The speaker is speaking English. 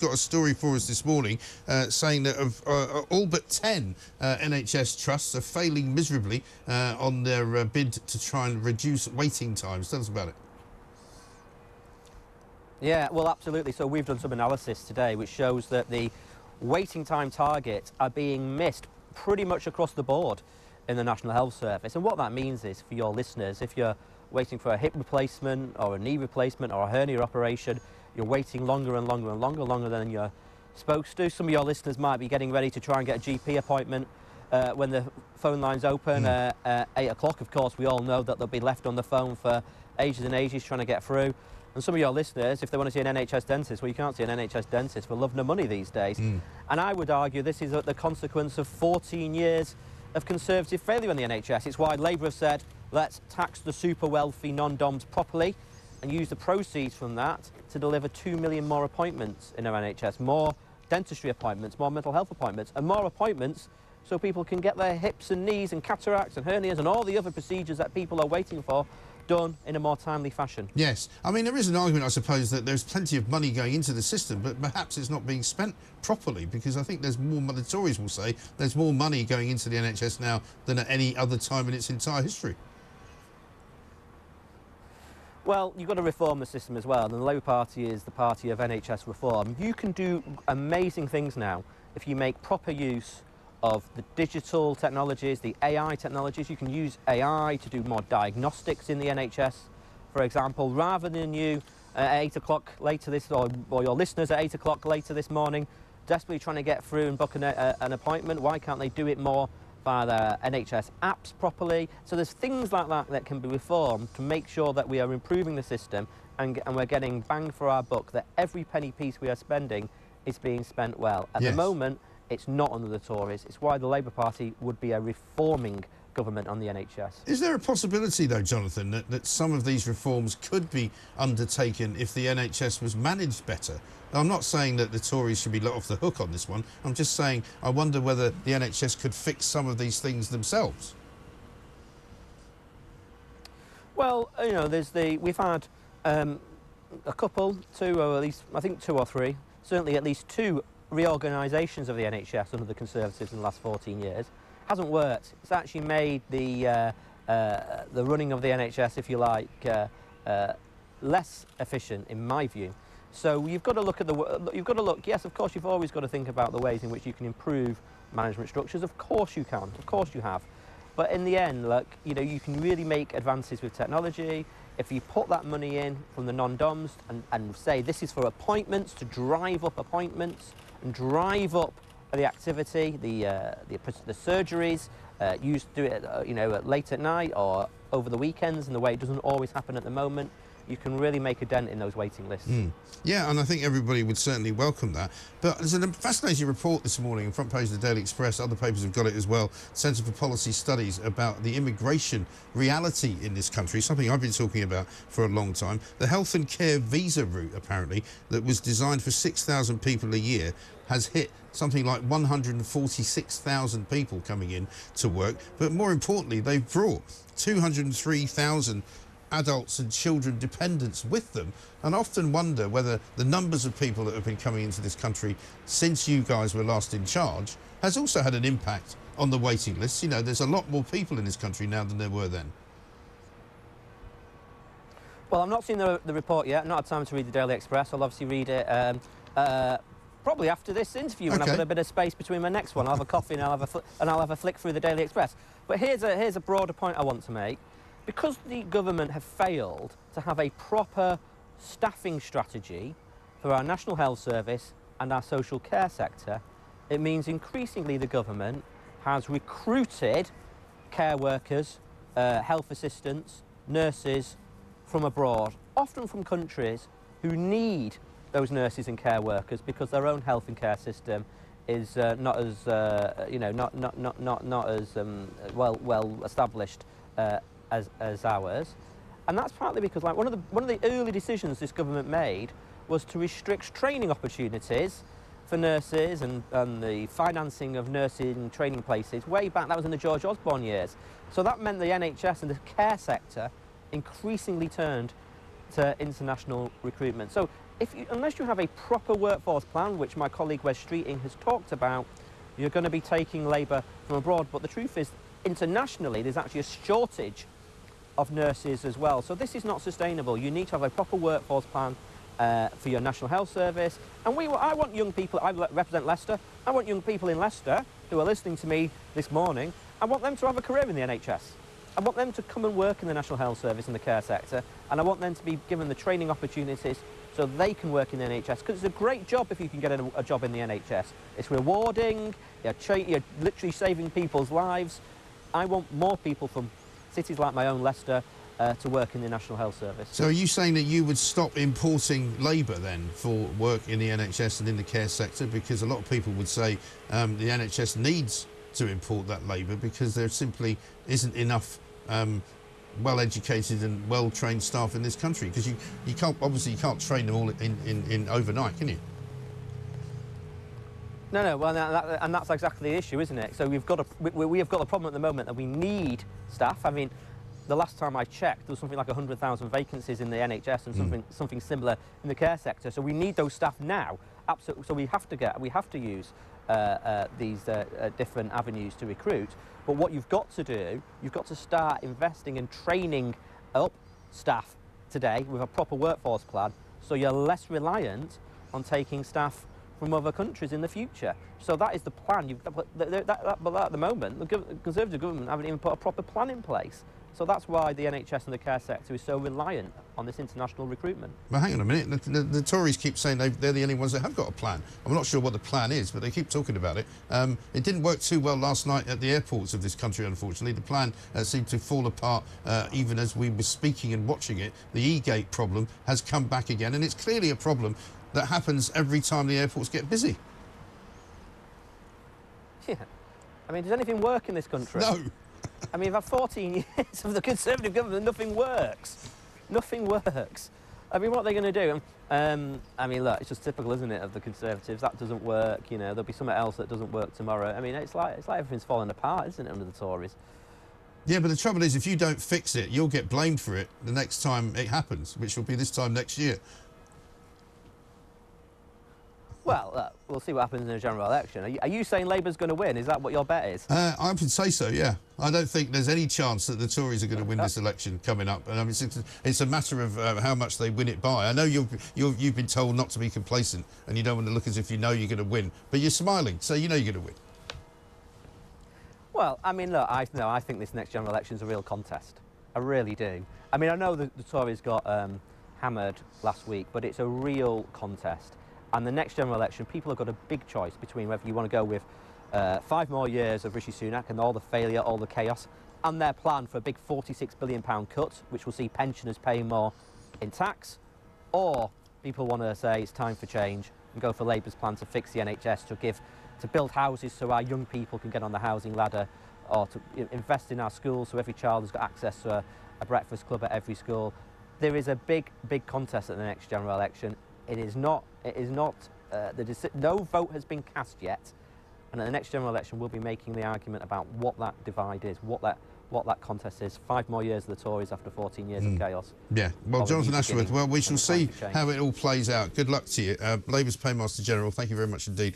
got a story for us this morning saying that of all but 10 NHS trusts are failing miserably on their bid to try and reduce waiting times. Tell us about it. Yeah, well, absolutely. So we've done some analysis today which shows that the waiting time targets are being missed pretty much across the board in the National Health Service. And what that means is, for your listeners, if you're waiting for a hip replacement or a knee replacement or a hernia operation, you're waiting longer and longer than you're supposed to. Some of your listeners might be getting ready to try and get a GP appointment when the phone line's open at 8 o'clock. Of course, we all know that they'll be left on the phone for ages and ages trying to get through. And some of your listeners, if they want to see an NHS dentist, well, you can't see an NHS dentist for love nor money these days. And I would argue this is the consequence of 14 years of Conservative failure in the NHS. It's why Labour have said, let's tax the super wealthy non-DOMs properly and use the proceeds from that to deliver 2 million more appointments in our NHS, more dentistry appointments, more mental health appointments, and more appointments so people can get their hips and knees and cataracts and hernias and all the other procedures that people are waiting for done in a more timely fashion. Yes. I mean, there is an argument, I suppose, that there's plenty of money going into the system, but perhaps it's not being spent properly, because I think there's more, the Tories will say, there's more money going into the NHS now than at any other time in its entire history. Well, you've got to reform the system as well, and the Labour Party is the party of NHS reform. You can do amazing things now if you make proper use of the digital technologies, the AI technologies. You can use AI to do more diagnostics in the NHS, for example, rather than you at 8 o'clock later this, or your listeners at 8 o'clock later this morning, desperately trying to get through and book an appointment. Why can't they do it more via their NHS apps properly? So there's things like that that can be reformed to make sure that we are improving the system and we're getting bang for our buck, that every penny piece we are spending is being spent well. At the moment, it's not under the Tories. It's why the Labour Party would be a reforming government on the NHS. Is there a possibility, though, Jonathan, that some of these reforms could be undertaken if the NHS was managed better? I'm not saying that the Tories should be let off the hook on this one. I'm just saying I wonder whether the NHS could fix some of these things themselves. Well, you know, we've had a couple, two, or at least, I think 2 or 3, certainly at least 2 reorganisations of the NHS under the Conservatives in the last 14 years. Hasn't worked. It's actually made the running of the NHS, if you like, less efficient, in my view. So you've got to look at yes, of course, you've always got to think about the ways in which you can improve management structures. Of course you can. Of course you have. But in the end, look, you know, you can really make advances with technology. If you put that money in from the non-DOMs and say this is for appointments, to drive up appointments and drive up the activity, the surgeries, do it, you know, late at night or over the weekends, in the way it doesn't always happen at the moment, you can really make a dent in those waiting lists. Yeah, and I think everybody would certainly welcome that. But there's a fascinating report this morning on front page of the Daily Express, other papers have got it as well, Centre for Policy Studies, about the immigration reality in this country, something I've been talking about for a long time. The health and care visa route, apparently, that was designed for 6,000 people a year, has hit something like 146,000 people coming in to work. But more importantly, they've brought 203,000 adults and children dependents with them, and I often wonder whether the numbers of people that have been coming into this country since you guys were last in charge has also had an impact on the waiting lists. You know, there's a lot more people in this country now than there were then. Well, I've not seen the report yet. I've not had time to read the Daily Express. I'll obviously read it probably after this interview, when I've got a bit of space between my next one. I'll have a coffee and I'll have a flick through the Daily Express. But here's a broader point I want to make. Because the government have failed to have a proper staffing strategy for our National Health Service and our social care sector, it means increasingly the government has recruited care workers, health assistants, nurses from abroad, often from countries who need those nurses and care workers because their own health and care system is not as well established as ours. And that's partly because, like, one of the early decisions this government made was to restrict training opportunities for nurses and the financing of nursing training places way back. That was in the George Osborne years. So that meant the NHS and the care sector increasingly turned to international recruitment. So unless you have a proper workforce plan, which my colleague Wes Streeting has talked about, you're going to be taking labour from abroad. But the truth is, internationally, there's actually a shortage of nurses as well. So this is not sustainable. You need to have a proper workforce plan for your National Health Service. And I want young people, I represent Leicester, I want young people in Leicester who are listening to me this morning, I want them to have a career in the NHS. I want them to come and work in the National Health Service in the care sector, and I want them to be given the training opportunities so they can work in the NHS, because it's a great job if you can get a job in the NHS. It's rewarding, you're literally saving people's lives. I want more people from cities like my own Leicester to work in the National Health Service. So are you saying that you would stop importing labour then for work in the NHS and in the care sector? Because a lot of people would say the NHS needs to import that labour because there simply isn't enough well-educated and well-trained staff in this country, because you can't, obviously you can't train them all in overnight, can you? No, well, and that's exactly the issue, isn't it? So we have got a problem at the moment that we need staff. I mean, the last time I checked, there was something like 100,000 vacancies in the NHS and something similar in the care sector. So we need those staff now. Absolutely. So we have to use these different avenues to recruit. But what you've got to do, you've got to start investing and training up staff today with a proper workforce plan, so you're less reliant on taking staff from other countries in the future. So that is the plan. But at the moment, the Conservative government haven't even put a proper plan in place. So that's why the NHS and the care sector is so reliant on this international recruitment. Well, hang on a minute. The Tories keep saying they're the only ones that have got a plan. I'm not sure what the plan is, but they keep talking about it. It didn't work too well last night at the airports of this country, unfortunately. The plan seemed to fall apart even as we were speaking and watching it. The E-gate problem has come back again, and it's clearly a problem that happens every time the airports get busy. Yeah. I mean, does anything work in this country? No. I mean, we've had 14 years of the Conservative government, nothing works. Nothing works. I mean, what are they going to do? I mean, look, it's just typical, isn't it, of the Conservatives? That doesn't work, you know, there'll be something else that doesn't work tomorrow. I mean, it's like everything's falling apart, isn't it, under the Tories? Yeah, but the trouble is, if you don't fix it, you'll get blamed for it the next time it happens, which will be this time next year. Well, we'll see what happens in a general election. Are you saying Labour's going to win? Is that what your bet is? I would say so, yeah. I don't think there's any chance that the Tories are going to win this election coming up. And I mean, it's a matter of how much they win it by. I know you've been told not to be complacent and you don't want to look as if you know you're going to win, but you're smiling, so you know you're going to win. Well, I mean, look, I think this next general election is a real contest. I really do. I mean, I know the Tories got hammered last week, but it's a real contest. And the next general election, people have got a big choice between whether you want to go with 5 more years of Rishi Sunak and all the failure, all the chaos, and their plan for a big £46 billion cut, which will see pensioners paying more in tax, or people want to say it's time for change and go for Labour's plan to fix the NHS, to build houses so our young people can get on the housing ladder, or to invest in our schools so every child has got access to a breakfast club at every school. There is a big contest at the next general election. No vote has been cast yet, and at the next general election we'll be making the argument about what that divide is, what that contest is. 5 more years of the Tories after 14 years of chaos. Yeah, well, Jonathan Ashworth, well, we shall see how it all plays out. Good luck to you. Labour's Paymaster General, thank you very much indeed.